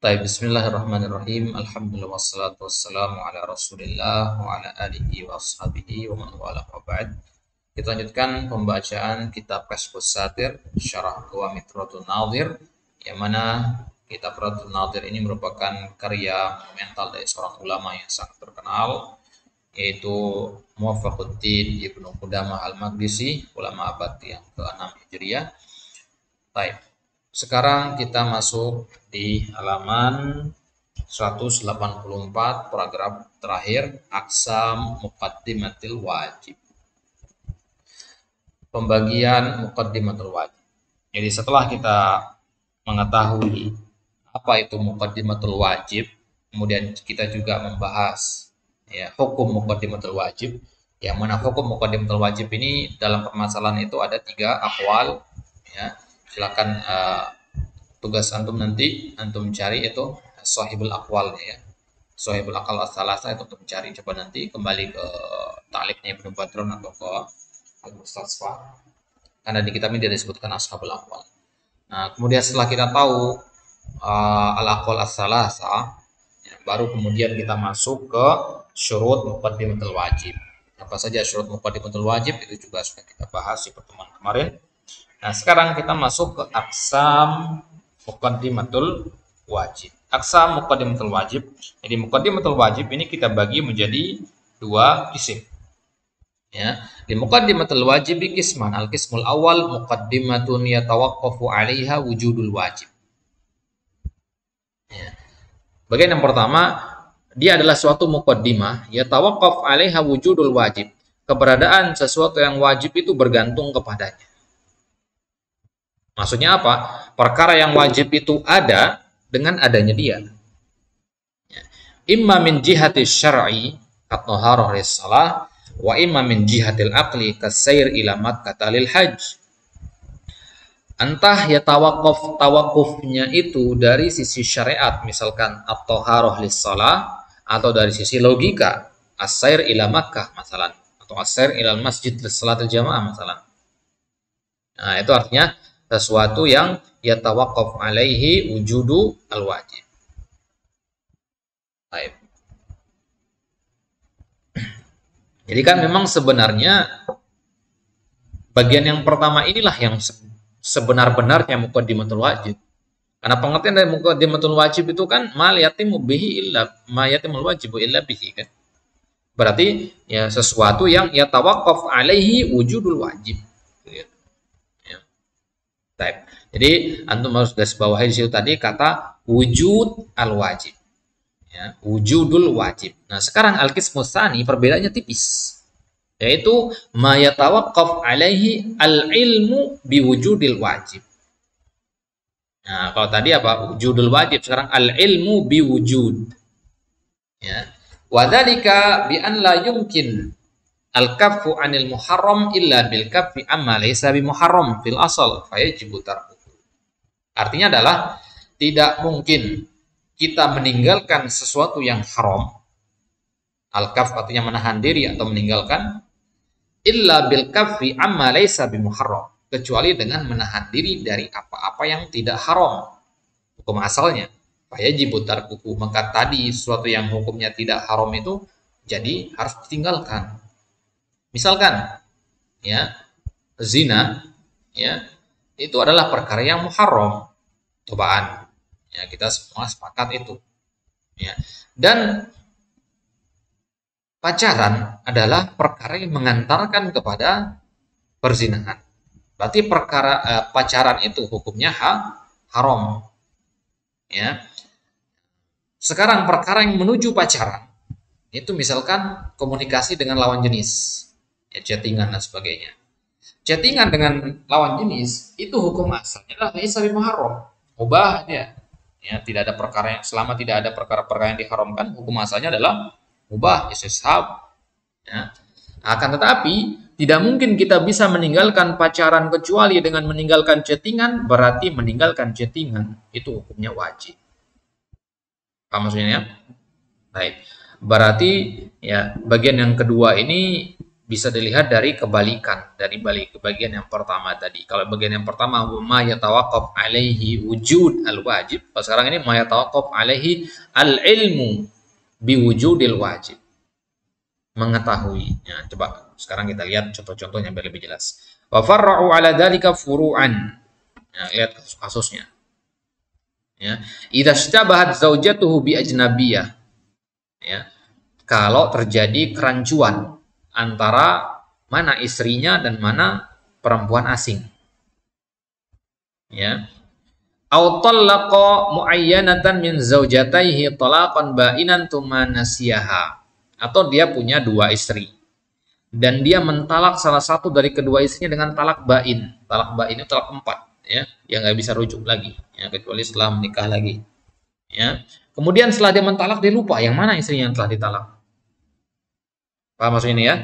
Baik, bismillahirrahmanirrahim. Alhamdulillah wassalatu wassalamu ala Rasulillah wa ala alihi wa ashabihi wa man wala wa ba'd. Kita lanjutkan pembacaan kitab Kashfus Satir Syarah Qawamitratun Nadhir, yang mana kitab Radul Nadhir ini merupakan karya monumental dari seorang ulama yang sangat terkenal, yaitu Muwaffaquddin Ibnu Qudamah Al-Maqdisi, ulama abad yang ke-6 Hijriah. Baik. Sekarang kita masuk di halaman 184, paragraf terakhir, Aqsam Muqaddimatil Wajib. Pembagian Muqaddimatul Wajib. Jadi setelah kita mengetahui apa itu Muqaddimatul Wajib, kemudian kita juga membahas hukum Muqaddimatul Wajib, yang mana hukum Muqaddimatul Wajib ini dalam permasalahan itu ada 3 aqwal, ya. Silakan tugas antum nanti antum cari itu sahibul aqwal, ya. Sahibul aqwal as-salasa itu untuk mencari, coba nanti kembali ke ta'liqnya Ibnu Badrun atau ke Al-Mustasfa, karena di kitab ini disebutkan ashabul aqwal. Nah, kemudian setelah kita tahu al-aqwal as-salasa, ya, baru kemudian kita masuk ke syurut muqaddimatul wajib. Apa saja syurut muqaddimatul wajib itu juga sudah kita bahas di pertemuan kemarin. Nah, sekarang kita masuk ke aqsam muqaddimatul wajib. Aqsam muqaddimatul wajib. Jadi muqaddimatul wajib ini kita bagi menjadi 2 kisim. Ya, di muqaddimatul wajib qisman. Al-qismul awal muqaddimatun yatawaqqafu 'alaiha wujudul wajib. Ya. Bagian yang pertama, dia adalah suatu muqaddimah yatawaqqaf 'alaiha wujudul wajib. Keberadaan sesuatu yang wajib itu bergantung kepadanya. Maksudnya apa? Perkara yang wajib itu ada dengan adanya dia. Imma min jihati syar'i at-taharah lis-shalah wa imma min jihatil aqli kas-sair ila Makkah lil hajj. Entah ya tawakufnya itu dari sisi syariat, misalkan at-taharah lis-shalah, atau dari sisi logika, as-sair ila Makkah masalan, atau as-sair ila masjid lis-shalatil jamaah masalan. Nah, itu artinya sesuatu yang yatawaqqaf alaihi wujudu al-wajib. Baik. Jadi kan memang sebenarnya bagian yang pertama inilah yang sebenar-benarnya muqaddimatul wajib. Karena pengertian dari muqaddimatul wajib itu kan ma yatimu bihi illa ma yatimul wajibu illa bihi, kan. Berarti ya sesuatu yang yatawaqqaf alaihi wujudul wajib. Jadi antum harus garis bawahi di situ tadi kata wujud al-wajib. Ya, wujudul wajib. Nah, sekarang al-qismus tsani perbedaannya tipis. Yaitu ma yatawaqqaf alaihi al-ilmu biwujudil wajib. Nah, kalau tadi apa? Wujudul wajib, sekarang al-ilmu biwujud. Ya. Wa dzalika bi an la yumkin al-kaffu 'anil muharram illa bil kaffi amma laysa bi muharram fil asal fayajibu tarkuhu. Artinya adalah tidak mungkin kita meninggalkan sesuatu yang haram, al-kaff artinya menahan diri atau meninggalkan, illa bil kaffi amma laysa bi muharram, kecuali dengan menahan diri dari apa-apa yang tidak haram hukum asalnya. Fayajibu tarkuhu, maka tadi sesuatu yang hukumnya tidak haram itu jadi harus ditinggalkan. Misalkan ya zina, ya, itu adalah perkara yang muharram, cobaan. Ya, kita semua sepakat itu. Ya. Dan pacaran adalah perkara yang mengantarkan kepada perzinahan. Berarti perkara pacaran itu hukumnya haram. Ya. Sekarang perkara yang menuju pacaran itu misalkan komunikasi dengan lawan jenis, ya, chattingan dan sebagainya. Chattingan dengan lawan jenis itu hukum asalnya adalah laisa bimuharram, mubah dia. Ya, tidak ada perkara yang, selama tidak ada perkara-perkara yang diharamkan, hukum asalnya adalah mubah, istishab. Ya. Akan tetapi tidak mungkin kita bisa meninggalkan pacaran kecuali dengan meninggalkan chattingan, berarti meninggalkan chattingan itu hukumnya wajib. Apa maksudnya? Baik. Berarti ya bagian yang kedua ini bisa dilihat dari kebalikan dari balik ke bagian yang pertama tadi. Kalau bagian yang pertama ma yatawaqqaf alaihi wujud al-wajib, kalau sekarang ini ma yatawaqqaf alaihi al-ilmu biwujudil wajib. Mengetahui. Ya, coba sekarang kita lihat contoh-contohnya biar lebih jelas. Wa farra'u 'ala dzalika furu'an. Ya, lihat kasusnya. Ya, idza istabahat zaujatuhu bi ajnabiyah. Ya. Kalau terjadi kerancuan antara mana istrinya dan mana perempuan asing. Ya. Au talaqa muayyanatan min zaujataihi talaqan ba'inan tsumma nasiyaha. Atau dia punya dua istri dan dia mentalak salah satu dari kedua istrinya dengan talak bain. Talak bain itu talak 4, ya, yang nggak bisa rujuk lagi, ya, kecuali setelah menikah lagi. Ya. Kemudian setelah dia mentalak dia lupa yang mana istrinya yang telah ditalak. Paham maksudnya ini ya?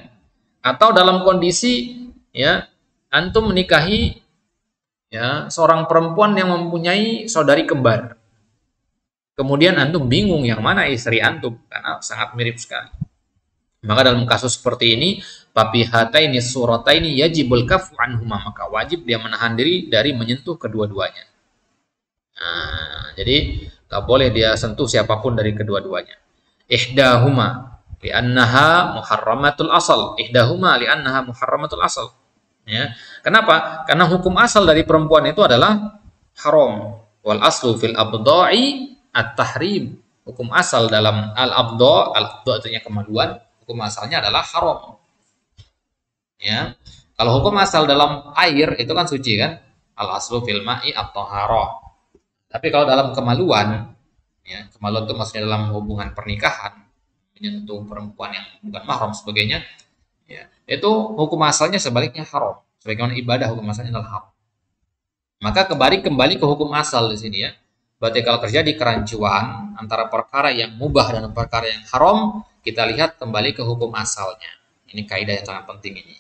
Atau dalam kondisi ya antum menikahi ya seorang perempuan yang mempunyai saudari kembar. Kemudian antum bingung yang mana istri antum karena sangat mirip sekali. Maka dalam kasus seperti ini, papihataini surataini yajibul kafu anhuma, maka wajib dia menahan diri dari menyentuh kedua-duanya. Nah, jadi tak boleh dia sentuh siapapun dari kedua-duanya. Ihdahuma li'annaha muharramatul asal. Ihdahuma li'annaha muharramatul asal. Ya. Kenapa? Karena hukum asal dari perempuan itu adalah haram. Wal aslu fil abda'i at-tahrim. Hukum asal dalam al-abda' artinya kemaluan. Hukum asalnya adalah haram. Ya. Kalau hukum asal dalam air itu kan suci kan? Al aslu fil ma'i at-taharah. Tapi kalau dalam kemaluan, ya, kemaluan itu maksudnya dalam hubungan pernikahan, menyentuh perempuan yang bukan mahram sebagainya, ya, itu hukum asalnya sebaliknya haram. Sebagaimana ibadah hukum asalnya adalah haram. Maka kembali ke hukum asal di sini ya. Berarti kalau terjadi kerancuan antara perkara yang mubah dan perkara yang haram, kita lihat kembali ke hukum asalnya. Ini kaidah yang sangat penting ini.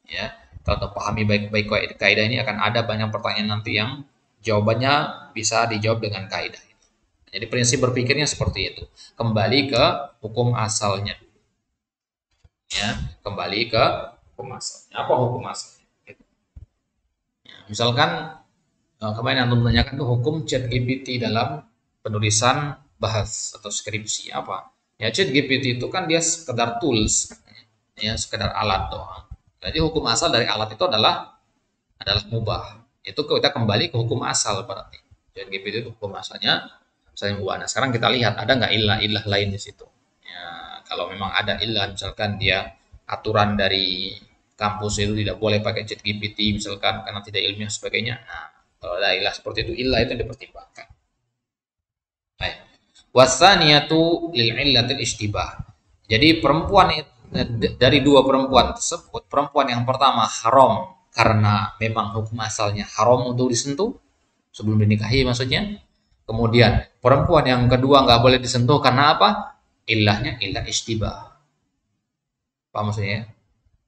Ya, kalau pahami baik-baik kaidah ini akan ada banyak pertanyaan nanti yang jawabannya bisa dijawab dengan kaidah ini. Jadi prinsip berpikirnya seperti itu. Kembali ke hukum asalnya. Ya, kembali ke hukum asalnya. Apa hukum asalnya? Ya, misalkan kemarin antum menanyakan tuh hukum ChatGPT dalam penulisan bahas atau skripsi apa? Ya ChatGPT itu kan dia sekedar tools, ya sekedar alat doang. Jadi hukum asal dari alat itu adalah mubah. Itu kita kembali ke hukum asal berarti. ChatGPT itu hukum asalnya saya mubah. Nah sekarang kita lihat ada nggak ilah lain di situ. Ya kalau memang ada ilah, misalkan dia aturan dari kampus itu tidak boleh pakai ChatGPT misalkan karena tidak ilmiah sebagainya. Nah kalau ada ilah seperti itu, ilah itu yang dipertimbangkan. Baik. Wasaniyatu lil illatil ishtibah. Jadi perempuan dari dua perempuan tersebut, perempuan yang pertama haram karena memang hukum asalnya haram untuk disentuh sebelum dinikahi maksudnya. Kemudian perempuan yang kedua nggak boleh disentuh karena apa? Ilahnya ilah ishtibah. Apa maksudnya?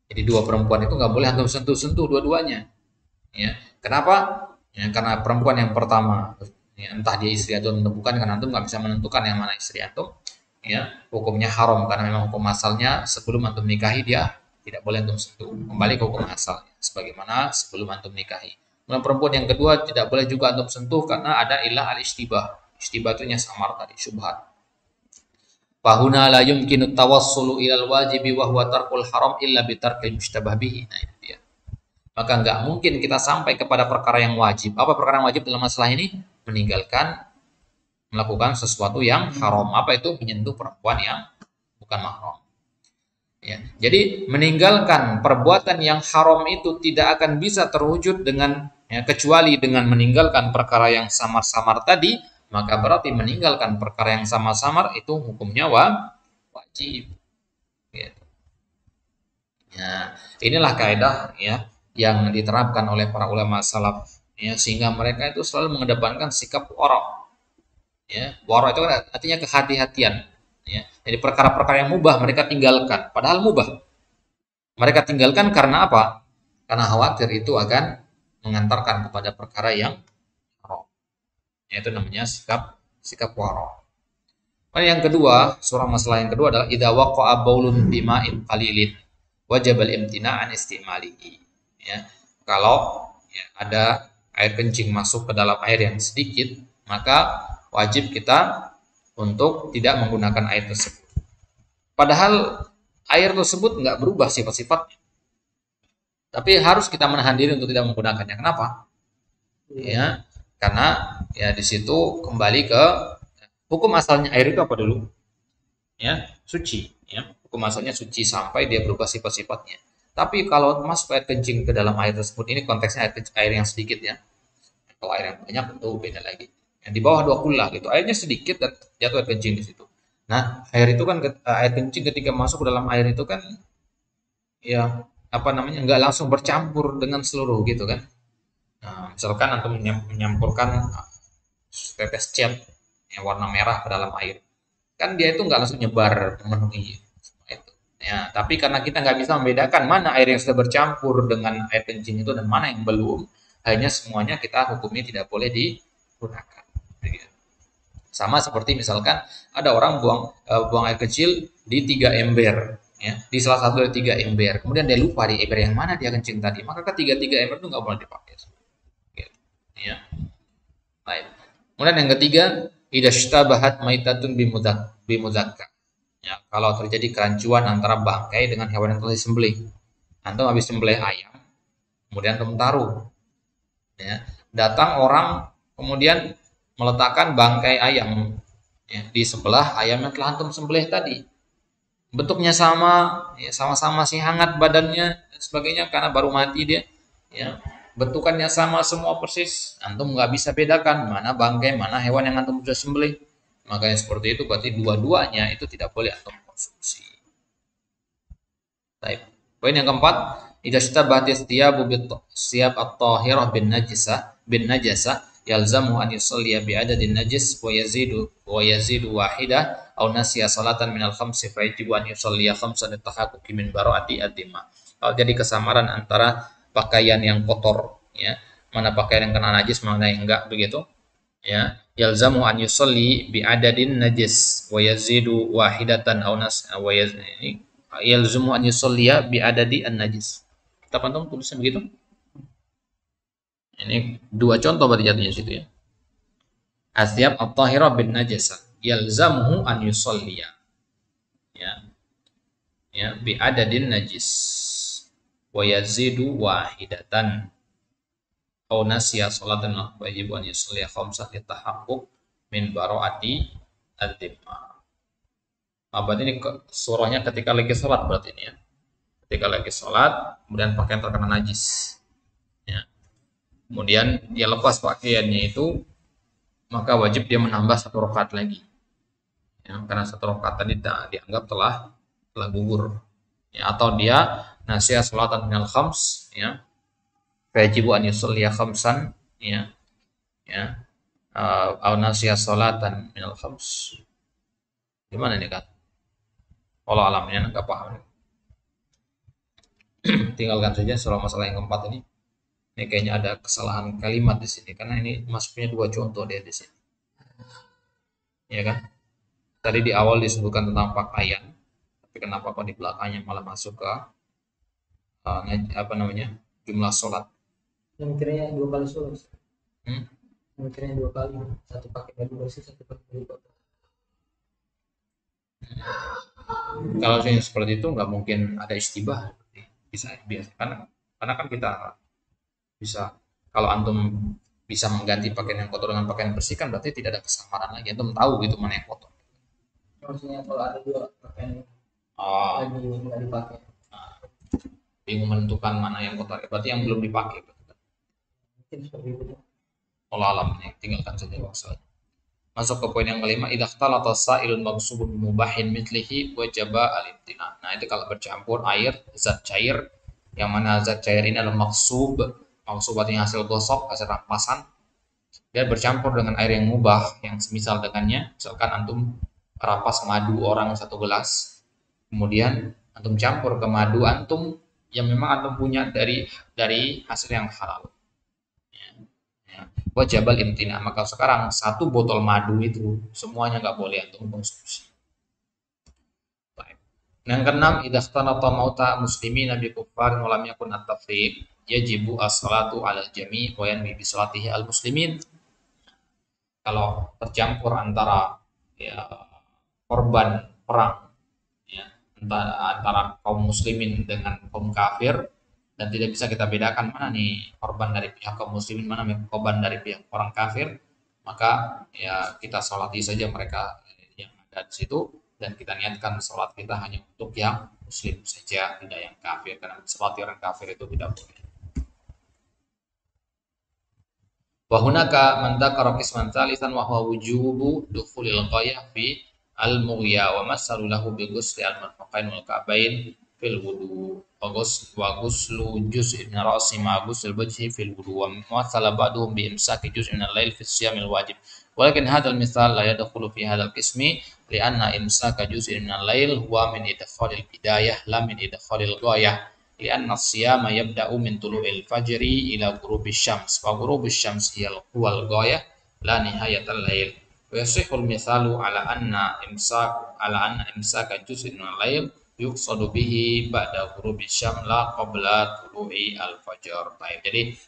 Jadi dua perempuan itu nggak boleh antum sentuh-sentuh dua-duanya. Ya. Kenapa? Ya, karena perempuan yang pertama, ya, entah dia istri atau bukan, karena antum nggak bisa menentukan yang mana istri antum, ya hukumnya haram karena memang hukum asalnya sebelum antum nikahi dia tidak boleh antum sentuh. Kembali ke hukum asalnya, sebagaimana sebelum antum nikahi. Kemudian perempuan yang kedua tidak boleh juga antum sentuh karena ada ilah al-ishtibah. Ishtibah itu samar tadi, syubhat. Fahuna la yumkinu tawassulu ilal wajibi wa huwa tarkul haram illa bitarkil mushtabah bihi. Nah, itu dia. Maka nggak mungkin kita sampai kepada perkara yang wajib. Apa perkara yang wajib dalam masalah ini? Meninggalkan melakukan sesuatu yang haram. Apa itu? Menyentuh perempuan yang bukan mahram. Ya. Jadi meninggalkan perbuatan yang haram itu tidak akan bisa terwujud dengan kecuali dengan meninggalkan perkara yang samar-samar tadi. Maka berarti meninggalkan perkara yang samar-samar itu hukumnya wajib. Gitu. Ya, inilah kaidah ya yang diterapkan oleh para ulama salaf ya, sehingga mereka itu selalu mengedepankan sikap wara. Ya, wara itu artinya kehati-hatian ya. Jadi perkara-perkara yang mubah mereka tinggalkan, padahal mubah. Mereka tinggalkan karena apa? Karena khawatir itu akan mengantarkan kepada perkara yang haram. Itu namanya sikap wara. Yang kedua, surah masalah yang kedua adalah idza waqa'a baulun bima'in qalilin. wajib al-imtina' an istimalihi. Ya. Kalau ya, ada air kencing masuk ke dalam air yang sedikit, maka wajib kita untuk tidak menggunakan air tersebut. Padahal air tersebut nggak berubah sifat-sifatnya, tapi harus kita menahan diri untuk tidak menggunakannya. Kenapa? Ya, karena ya di situ kembali ke hukum asalnya air itu apa dulu? Ya, suci. Ya, hukum asalnya suci sampai dia berubah sifat-sifatnya. Tapi kalau masuk air kencing ke dalam air tersebut, ini konteksnya air yang sedikit ya. Kalau air yang banyak itu beda lagi. Yang di bawah 2 kullah gitu, airnya sedikit dan jatuh air kencing di situ. Nah, air itu kan air kencing ketika masuk ke dalam air itu kan ya apa namanya nggak langsung bercampur dengan seluruh gitu kan. Nah, misalkan antum menyampurkan tetes cat yang warna merah ke dalam air, kan dia itu nggak langsung nyebar memenuhi semua itu. Ya, tapi karena kita nggak bisa membedakan mana air yang sudah bercampur dengan air kencing itu dan mana yang belum, hanya semuanya kita hukumnya tidak boleh digunakan. Begitu. Sama seperti misalkan ada orang buang air kecil di 3 ember, ya, di salah satu dari 3 ember. Kemudian dia lupa di ember yang mana dia kencing tadi, maka ketiga-tiga ember itu nggak boleh dipakai. Gitu. Ya. Baik. Kemudian yang ketiga, idza ishtabahat maitatun bimudzakkar. Ya, kalau terjadi kerancuan antara bangkai dengan hewan yang telah disembelih. Antum habis sembelih ayam, kemudian antum taruh. Ya. Datang orang kemudian meletakkan bangkai ayam ya, di sebelah ayam yang telah antum sembelih tadi. Bentuknya sama, ya, sama-sama masih hangat badannya dan sebagainya karena baru mati dia. Ya, bentukannya sama semua persis. Antum nggak bisa bedakan mana bangkai, mana hewan yang antum sudah sembelih. Makanya seperti itu berarti dua-duanya itu tidak boleh antum konsumsi. Baik. Poin yang keempat, idza ishtabahat thiyabu siyab at-tahirah bin najasa yalzamu an yusalliya bi adadin najis wa yazidu wahidah aw nasiya salatan minal khamsi fa yajibu an yusalliya khamsan litahaqquqi min bara'ati ad-dhimma. Kalau jadi kesamaran antara pakaian yang kotor ya, mana pakaian yang kena najis mana yang enggak begitu ya, yalzamu an yusalli bi adadin najis wa yazidu wahidatan aw nas wa yalzamu an yusalliya bi adadi an najis. Kita pantau tulisnya begitu. Ini dua contoh berarti jatuhnya situ ya. Asyab at-tahira bin najasa yalzamuhu an yusalliya. Ya. Ya, bi adadin najis wa yazidu wahidatan aw nasiya salatan wajib an yusalliya khamsat litahaqquq min bara'ati ad-dhimma. Berarti ini surahnya ketika lagi sholat berarti ini ya. Ketika lagi sholat, kemudian pakaian terkena najis. Ya. Kemudian dia lepas pakaiannya itu, maka wajib dia menambah 1 rakaat lagi. Ya, karena 1 rakaat tadi dianggap telah gugur. Ya, atau dia nasiya sholatan minal khams, ya. Wajibu an yusalliya khamsan, ya. Ya. Au nasiya sholatan minal khams. Gimana ini kan? Walau alamnya enggak paham. Tinggalkan saja soal masalah yang keempat ini. Ini kayaknya ada kesalahan kalimat di sini karena ini masuknya 2 contoh dia di sini. Ya kan? Tadi di awal disebutkan tentang pakaian, tapi kenapa kok di belakangnya malah masuk ke apa namanya? Jumlah sholat. Yang kiranya 2 kali sholat. Hmm? Yang kiranya 2 kali, satu pakai baju bersih, satu pakai baju kotor. Kalau yang seperti itu nggak mungkin ada istibah, bisa biasa karena kan kita bisa, kalau antum bisa mengganti pakaian yang kotor dengan pakaian bersih kan berarti tidak ada kesamaran lagi, antum tahu gitu mana yang kotor. Maksudnya kalau ada 2 pakaian Oh, lagi nggak dipakai, bingung menentukan mana yang kotor, berarti yang belum dipakai. mungkin seperti itu. Allah alam, tinggalkan saja masalah. Masuk ke poin yang kelima, idza ikhtalata sa'ilun maghsubun mubahin mithlihi wajaba al-imtina. Nah, itu kalau bercampur air zat cair, yang mana zat cair ini adalah maghsub. Maghsub artinya hasil gosok, hasil rampasan. Dia bercampur dengan air yang mubah, yang semisal dengannya. Misalkan antum rampas madu orang 1 gelas, kemudian antum campur ke madu antum yang memang antum punya dari hasil yang halal. Wajibal imtina, maka sekarang 1 botol madu itu semuanya nggak boleh untuk konsumsi. Baik. Yang keenam, idza ikhtalata mauta muslimina bi kuffarin wa lam yakun at-tafriq yajibu as-salatu 'ala al-jami' wa yanwi bi salatihi al-muslimin. Kalau tercampur antara ya korban perang ya antara kaum muslimin dengan kaum kafir dan tidak bisa kita bedakan mana nih korban dari pihak kaum muslimin, mana korban dari pihak orang kafir, maka ya kita sholati saja mereka yang ada di situ dan kita niatkan sholat kita hanya untuk yang muslim saja, tidak yang kafir, karena sholat orang kafir itu tidak boleh. Wa hunaka man dzakara qisman tsalisan wa huwa wujubu dukhulil ghayah fi al-mughya wa masalu lahu bi ghusli al-marfaqain wal ka'bain fil wudu wa ghuslu juz'in min ra'si ma ghusl wajhi fil wudu wa masala ba'duhum bi imsaki juz'in min al-lail fi siyamil wajib. Walakin hadzal misal la yadkhulu fi hadzal qismi li'anna imsaka juz'in min al-lail huwa min idkhalil bidayah la min idkhalil ghayah. Lianna siyama yabda'u min tulu'il fajri ila ghurubis syams wa ghurubus syams huwal ghayah la nihayatal lail wa yasihul misalu ala anna imsaka juz'in min al-lail yuqsadu bihi ba'da ghurubis syams la qabla tulu'i al-fajr. Baik, jadi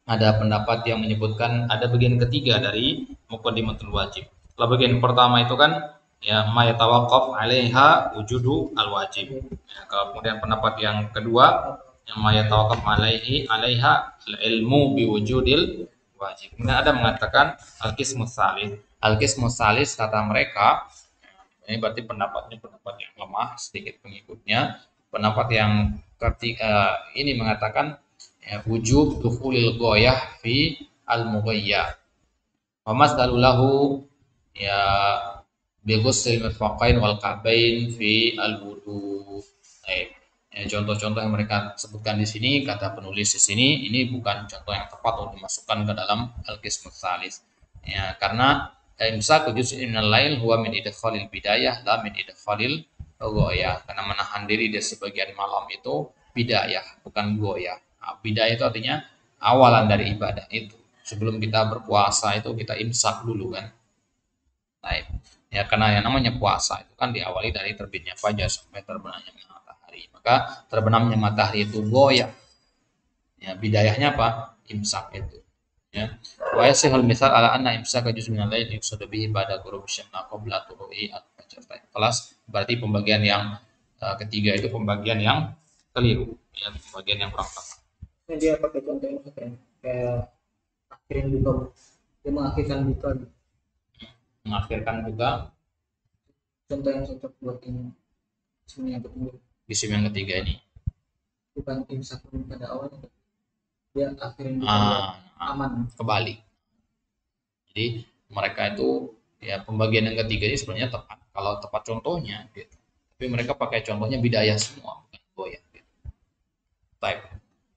ada pendapat yang menyebutkan ada bagian ketiga dari muqaddimatul wajib. Kalau bagian pertama itu kan ya ma yatawaqqaf 'alaiha wujudu al-wajib. Ya, kalau kemudian pendapat yang kedua yang ma yatawaqqaf 'alaiha al-ilmu bi wujudil wajib. Kemudian ada mengatakan al-qismus salis. Al-qismus salis kata mereka ini berarti pendapat yang lemah sedikit pengikutnya. Pendapat yang ketiga ini mengatakan ya, wujub dukhulil ghayah fi al-mughayya. Wa masdalu lahu ya bighusl mirfaqain wal ka'bain fi al-wudu. Ya, contoh-contoh yang mereka sebutkan di sini, kata penulis di sini, ini bukan contoh yang tepat untuk dimasukkan ke dalam al-qismus salis. Ya, karena imsak juz'in minal lail huwa min idkhalil bidayah la min idkhalil ghayah. Karena menahan diri di sebagian malam itu bidayah, bukan ghayah. Nah, bidayah itu artinya awalan dari ibadah itu. Sebelum kita berpuasa itu kita imsak dulu kan. Baik. Ya, karena yang namanya puasa itu kan diawali dari terbitnya fajar sampai terbenamnya matahari. Maka terbenamnya matahari itu goyah. Ya, bidayahnya apa? Imsak itu. Ya. Wa yasihul misal ala anna imsaka juz'un min al-lail yuqsadu bihi ba'da ghurub syamsi qabla tulu'i al-fajr. Kelas berarti pembagian yang ketiga itu pembagian yang keliru, ya, pembagian yang kurang tepat. Nah, dia pakai contoh yang kayak akhirin buka, dia mengakhirkan buka, mengakhirkan juga contoh yang cocok buat ini yang kedua, isim yang ketiga ini bukan imsak pada awalnya, dia akhirin buka aman kebalik. Jadi mereka itu ya pembagian yang ketiga ini sebenarnya tepat kalau tepat contohnya gitu. Tapi mereka pakai contohnya bidayah semua bukan goyah gitu. Baik.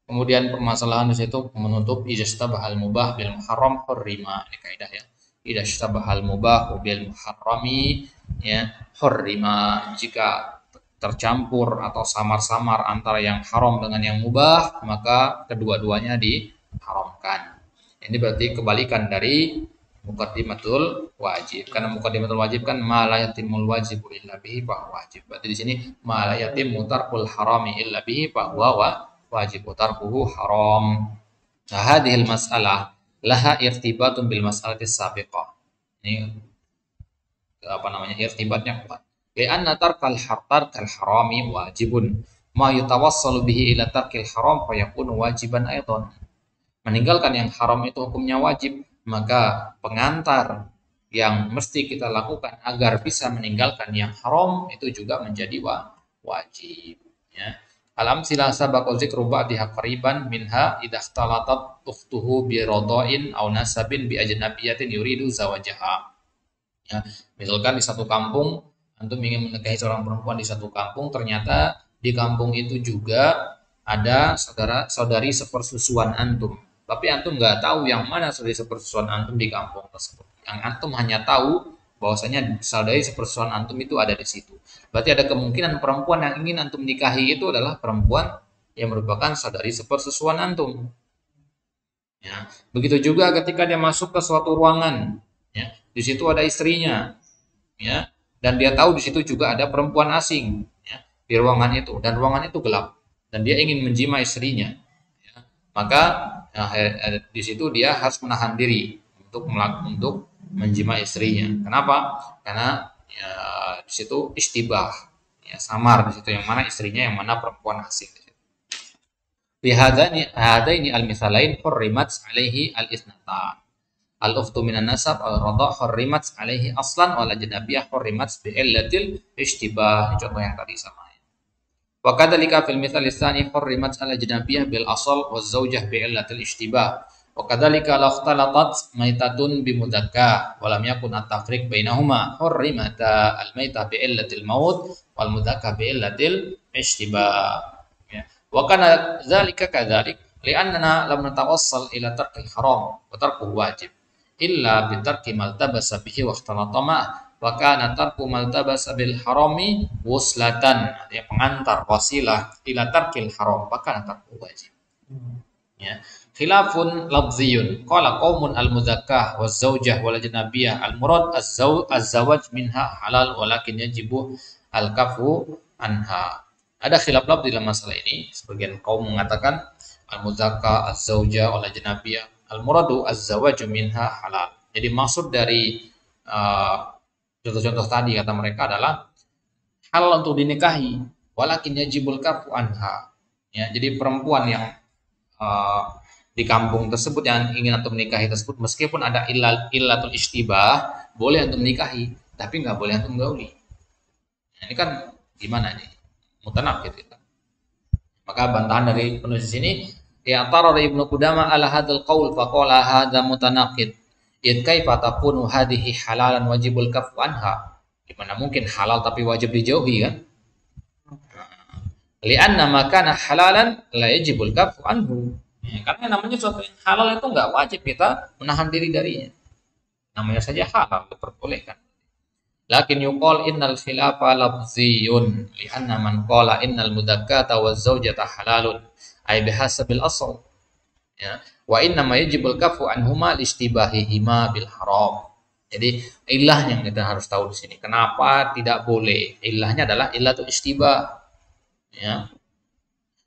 Kemudian permasalahan di situ menutup ijastabahal mubah bil muharram hurrima. Ini kaidah ya. Ijastabahal mubah bil muharrami ya hurrima, jika tercampur atau samar-samar antara yang haram dengan yang mubah maka kedua-duanya diharamkan. Ini berarti kebalikan dari muqaddimatul wajib. Karena muqaddimatul wajib kan ma la yatimul wajibu illa bihi fa wajib. Berarti di sini ma la yatimmu tarkul harami illa bihi fa huwa wajib tarkuhu haram. Nah, hadhil mas'alah laha irtibatun bil mas'alati sabiqah. Ini apa namanya? Irtibatnya kuat. Li'anna tarkal harami wajibun. Ma yutawassalu bihi ila tarkil haram fa yakunu wajiban aidan. Meninggalkan yang haram itu hukumnya wajib, maka pengantar yang mesti kita lakukan agar bisa meninggalkan yang haram itu juga menjadi wajib. Ya. Al-amsilah sabaqa dzikru ba'diha qariban minha idza ikhtalatat ukhtuhu bi radha'in aw nasabin bi ajnabiyatin yuridu zawajaha. Ya, misalkan di satu kampung antum ingin menikahi seorang perempuan di satu kampung, ternyata di kampung itu juga ada saudara-saudari sepersusuan antum. Tapi antum nggak tahu yang mana saudari sepersusuan antum di kampung tersebut. Yang antum hanya tahu bahwasanya saudari sepersusuan antum itu ada di situ. Berarti ada kemungkinan perempuan yang ingin antum nikahi itu adalah perempuan yang merupakan saudari sepersusuan antum. Ya, begitu juga ketika dia masuk ke suatu ruangan, ya, di situ ada istrinya, ya, dan dia tahu di situ juga ada perempuan asing. Ya. di ruangan itu dan ruangan itu gelap dan dia ingin menjima istrinya, ya, maka di situ dia harus menahan diri untuk menjima istrinya. Kenapa? Karena ya, di situ istibah, ya, samar di situ, yang mana istrinya, yang mana perempuan asing. Bihadaini al-misalain hurrimat alaihi al-isnatan. Al-ukhtu minan nasab al-radha hurrimat alaihi aslan wal ajnabiyah hurrimat bi'illatil ishtibah. Ini contoh yang tadi sama. Wa kadzalika fil mithal tsani hurrimat al-ajnabiyah bil asal waz zaujah bi'illatil ishtibah. Wa kadzalika law ikhtalatat maitatun bimudakka wa lam yakun at-tafriq bainahuma hurrimata al-maitah bi'illatil maut wal mudakka bi'illatil ishtibah. Wa kana dzalika kadzalik li'annana lam natawassal ila tarkil haram wa tarkuhu wajib illa bi tarki maltabasa bihi wa ikhtalata ma wa kana tarku maltabasa bil harami wuslatan, ya, pengantar wasilah ila tarkil haram, wa kana tarkuhu wajib. Ya, khilafun lafziyun qala qaumun al muzakkah waz zaujah wal ajnabiyah al murad az-zawaj minha halal walakin yajibu al kafu anha. Ada khilaf lafz dalam masalah ini. Sebagian kaum mengatakan al-muzakka, az-zaujah, al-ajnabiyah, al-muradu az-zawaju minha halal. Jadi maksud dari contoh-contoh tadi kata mereka adalah halal untuk dinikahi, walakin yajibul kafu anha. Ya, jadi perempuan yang di kampung tersebut yang ingin untuk menikahi tersebut, meskipun ada illatul ishtibah, boleh untuk menikahi, tapi nggak boleh untuk menggauli. Nah, ini kan gimana nih? Mutanaqid gitu. Maka bantahan dari penulis sini, ya tarar Ibnu Qudamah ala hadzal qaul faqala hadza mutanaqid. Id kaifa takunu hadhihi halalan wajibul kafu anha? Gimana mungkin halal tapi wajib dijauhi kan? Li'anna ma kana halalan la yajibul kafu anhu. Ya, karena namanya sesuatu yang halal itu enggak wajib kita menahan diri darinya. Namanya saja halal, diperbolehkan. Lakin yuqal innal khilafa lafziyun li'anna man qala innal mudakkata waz zawjata halalun ay bihasabil asl, ya, wa inna ma yajibul kafu anhuma listibahihima bil haram. Jadi ilah yang kita harus tahu di sini. Kenapa tidak boleh? Ilahnya adalah illatul istibah, ya.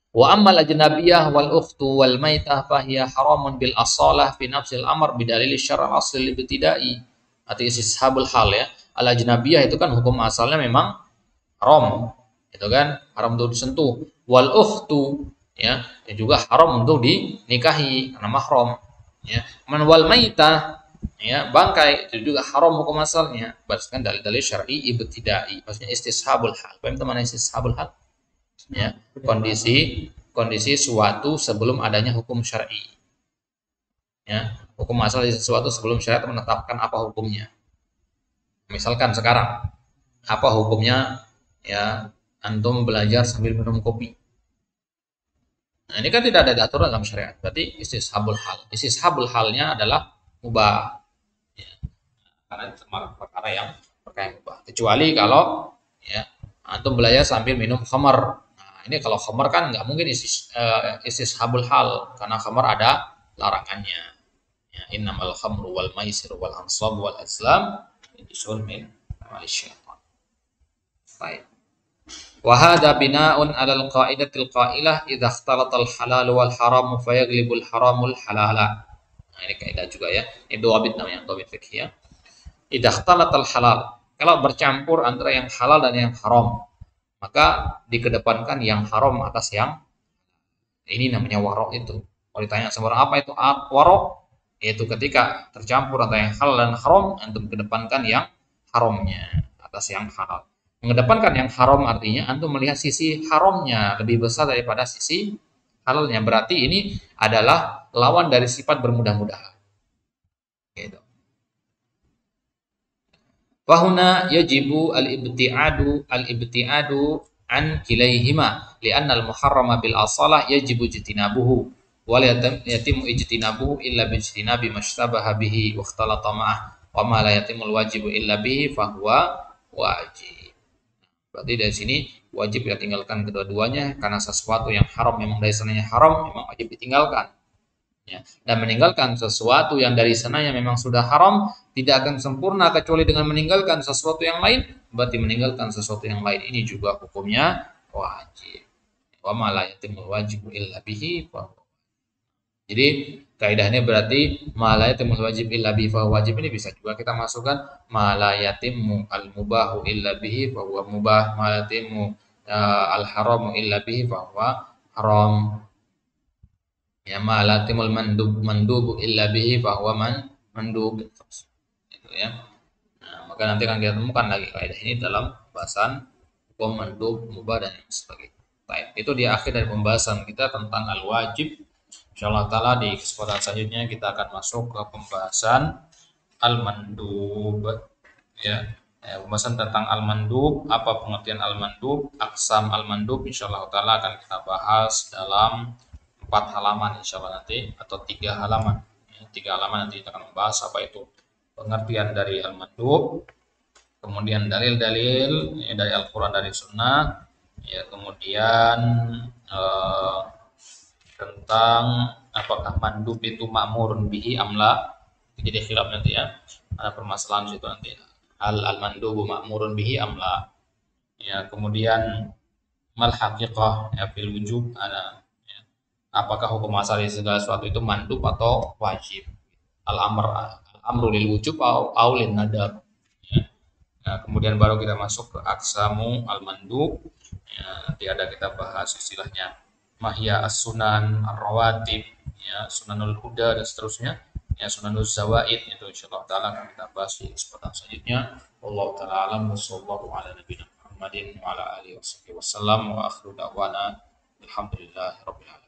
Wa ammal ajnabiyah wal ukhtu wal maitah fahiya haramun bil asalah fi nafsil amr bidalil syar'al asli libtidai atau istishabul hal, ya. Al ajnabiyah itu kan hukum asalnya memang haram, itu kan haram untuk disentuh. Wal ukhtu, ya, juga haram untuk dinikahi karena mahram, ya. Man wal maitah, ya, bangkai itu juga haram hukum asalnya berdasarkan dalil-dalil syar'i ibtidai, maksudnya istishabul hal. Paham teman istishabul hal? Ya, kondisi suatu sebelum adanya hukum syar'i. Ya, hukum asal sesuatu sebelum syariat menetapkan apa hukumnya. Misalkan sekarang, apa hukumnya, ya, antum belajar sambil minum kopi? Nah, ini kan tidak ada aturan dalam syariat. Berarti istishabul hal. Istishabul halnya adalah mubah. Ya, karena itu perkara yang mubah. Kecuali kalau, ya, antum belajar sambil minum khamar. Nah, ini kalau khamar kan nggak mungkin istishabul hal karena khamar ada larangannya. Ya, innamal khamru wal maisir wal ansab wal azlam rijsun min amali syaitan. Baik. Wa hadha bina'un 'alal qa'idatil qailah idza ikhtalatal halal wal haram fayaglibul haramul halala. Nah, ini kaidah juga, ya. Ini dawabit namanya, dawabit fikih, ya. Idza ikhtalatal halal, kalau bercampur antara yang halal dan yang haram, maka dikedepankan yang haram atas yang ini, namanya warok itu. Kalau ditanya sama orang apa itu warok, yaitu ketika tercampur antara yang halal dan haram, antum kedepankan yang haramnya atas yang halal. Mengedepankan yang haram artinya antum melihat sisi haramnya lebih besar daripada sisi halalnya. Berarti ini adalah lawan dari sifat bermudah-mudahan. Gitu. Fahuna yajibu al-ibti'adu an kilaihima li'anna al-muharrama bil asalah yajibu jitinabuhu wal yatimu ijtinabuhu illa bi ijtinabi mashtabaha bihi wa ikhtalata ma'ah wa ma la yatimul wajibu illa bihi fahuwa wajib. Berarti dari sini wajib kita tinggalkan kedua-duanya karena sesuatu yang haram memang dari sananya haram, memang wajib ditinggalkan. Ya. Dan meninggalkan sesuatu yang dari sananya memang sudah haram tidak akan sempurna kecuali dengan meninggalkan sesuatu yang lain. Berarti meninggalkan sesuatu yang lain ini juga hukumnya wajib. Wa ma la yatimul wajibu illa bihi fa huwa. Jadi kaidahnya berarti ma la yatimul wajib illa bihi fa huwa wajib, ini bisa juga kita masukkan ma la yatimmu al mubahu illa bihi fa huwa mubah, ma la yatimmu al haramu illa bihi fa huwa haram. Ya ma la yatimul mandubu illa bihi fa huwa mandub. Itu ya. Nah, maka nanti akan kita temukan lagi kaidah ini dalam pembahasan hukum mandub, mubah dan sebagainya. Baik, itu di akhir dari pembahasan kita tentang al-wajib. Insyaallah taala di kesempatan selanjutnya kita akan masuk ke pembahasan al-mandub ya. Pembahasan tentang al-mandub, apa pengertian al-mandub, aksam al-mandub, insyaallah taala akan kita bahas dalam 4 halaman insyaallah nanti, atau 3 halaman. 3 halaman nanti kita akan membahas apa itu pengertian dari al-mandub, kemudian dalil-dalil ya, dari Al-Quran, dari Sunnah ya, kemudian tentang apakah mandub itu ma'murun bihi amla, jadi khilaf nanti ya, ada permasalahan situ nanti, al mandubu ma'murun bihi amla ya, kemudian mal haqiqah ya fil wujub, ada ya, apakah hukum asal segala sesuatu itu mandub atau wajib, al amru lil wujub au lin nadab ya. Nah, kemudian baru kita masuk ke aksamu al mandub ya, nanti ada kita bahas istilahnya mahya as-sunan ar-rawatib ya, sunanul huda dan seterusnya ya, sunanul zawaid, itu insyaallah taala akan kita bahas di kesempatan selanjutnya. Wallahu taala alam, wassallallahu ala nabiyina Muhammadin wa ala alihi wasallam wa akhiru da'wana alhamdulillahi rabbil alamin.